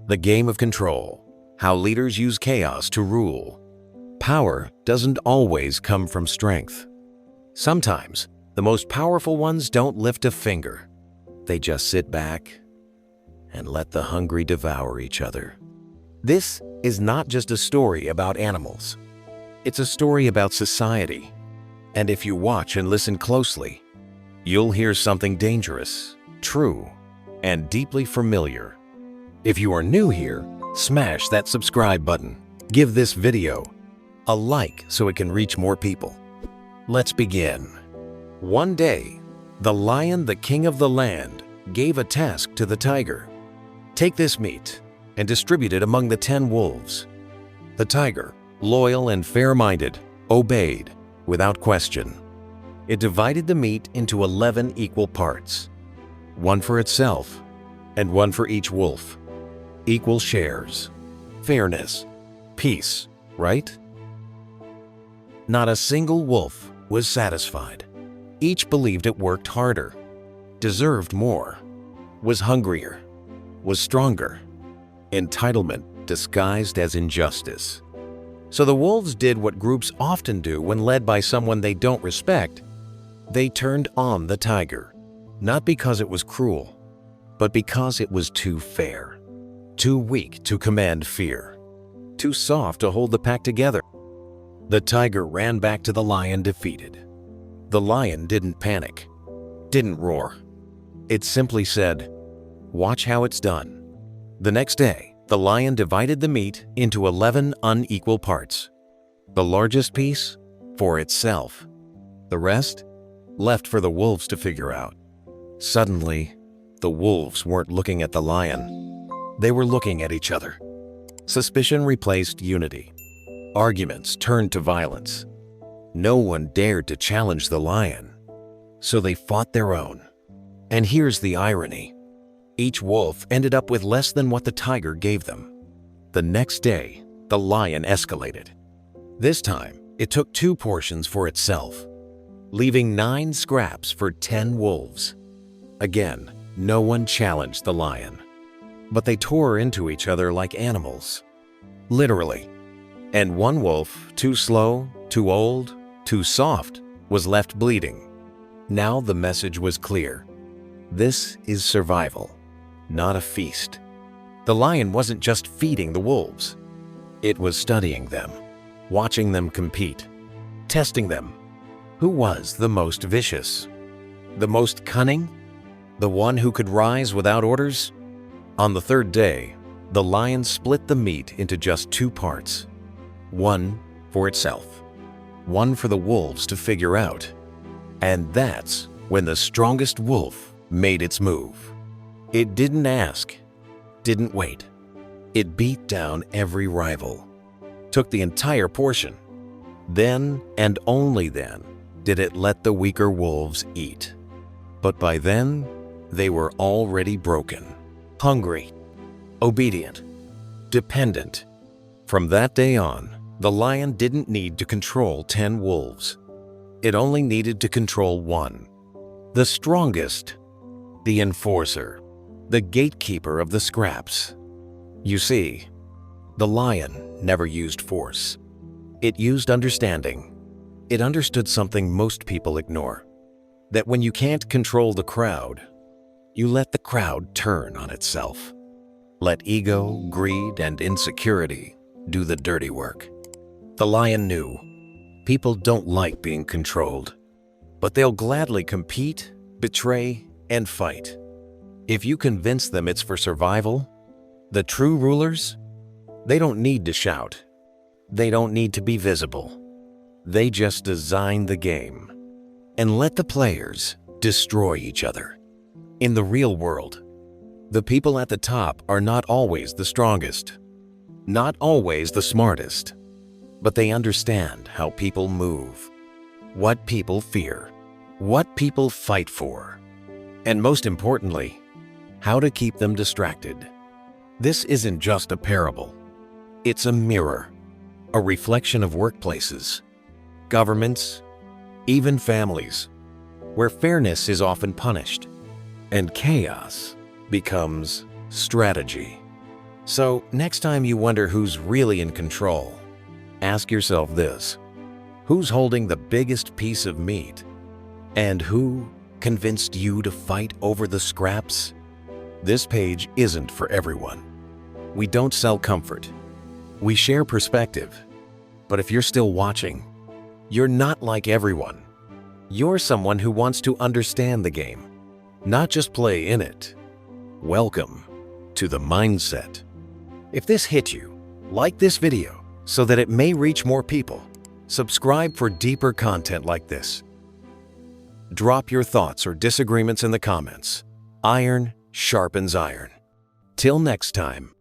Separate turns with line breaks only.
The game of control. How leaders use chaos to rule. Power doesn't always come from strength. Sometimes, the most powerful ones don't lift a finger. They just sit back and let the hungry devour each other. This is not just a story about animals. It's a story about society. And if you watch and listen closely, you'll hear something dangerous, true, and deeply familiar. If you are new here, smash that subscribe button. Give this video a like so it can reach more people. Let's begin. One day, the lion, the king of the land, gave a task to the tiger. Take this meat and distribute it among the 10 wolves. The tiger, loyal and fair-minded, obeyed without question. It divided the meat into 11 equal parts, one for itself and one for each wolf. Equal shares. Fairness. Peace, right? Not a single wolf was satisfied. Each believed it worked harder, deserved more, was hungrier, was stronger. Entitlement disguised as injustice. So the wolves did what groups often do when led by someone they don't respect. They turned on the tiger, not because it was cruel, but because it was too fair, too weak to command fear, too soft to hold the pack together. The tiger ran back to the lion defeated. The lion didn't panic, didn't roar. It simply said, "Watch how it's done." The next day, the lion divided the meat into 11 unequal parts. The largest piece for itself. The rest left for the wolves to figure out. Suddenly, the wolves weren't looking at the lion. They were looking at each other. Suspicion replaced unity. Arguments turned to violence. No one dared to challenge the lion, so they fought their own. And here's the irony. Each wolf ended up with less than what the tiger gave them. The next day, the lion escalated. This time, it took 2 portions for itself, leaving 9 scraps for 10 wolves. Again, no one challenged the lion, but they tore into each other like animals. Literally. And one wolf, too slow, too old, too soft, was left bleeding. Now the message was clear. This is survival, not a feast. The lion wasn't just feeding the wolves. It was studying them, watching them compete, testing them. Who was the most vicious? The most cunning? The one who could rise without orders? On the 3rd day, the lion split the meat into just 2 parts. One for itself, one for the wolves to figure out. And that's when the strongest wolf made its move. It didn't ask, didn't wait. It beat down every rival, took the entire portion. Then, and only then, did it let the weaker wolves eat. But by then, they were already broken, hungry, obedient, dependent. From that day on, the lion didn't need to control 10 wolves. It only needed to control one. The strongest, the enforcer, the gatekeeper of the scraps. You see, the lion never used force. It used understanding. It understood something most people ignore. That when you can't control the crowd, you let the crowd turn on itself. Let ego, greed, and insecurity do the dirty work. The lion knew people don't like being controlled, but they'll gladly compete, betray, and fight. If you convince them it's for survival, the true rulers, they don't need to shout. They don't need to be visible. They just design the game and let the players destroy each other. In the real world, the people at the top are not always the strongest, not always the smartest, but they understand how people move, what people fear, what people fight for, and most importantly, how to keep them distracted. This isn't just a parable. It's a mirror, a reflection of workplaces, governments, even families, where fairness is often punished and chaos becomes strategy. So next time you wonder who's really in control, ask yourself this: who's holding the biggest piece of meat? And who convinced you to fight over the scraps? This page isn't for everyone. We don't sell comfort. We share perspective. But if you're still watching, you're not like everyone. You're someone who wants to understand the game, not just play in it. Welcome to the mindset. If this hit you, like this video so that it may reach more people. Subscribe for deeper content like this. Drop your thoughts or disagreements in the comments. Iron sharpens iron. Till next time.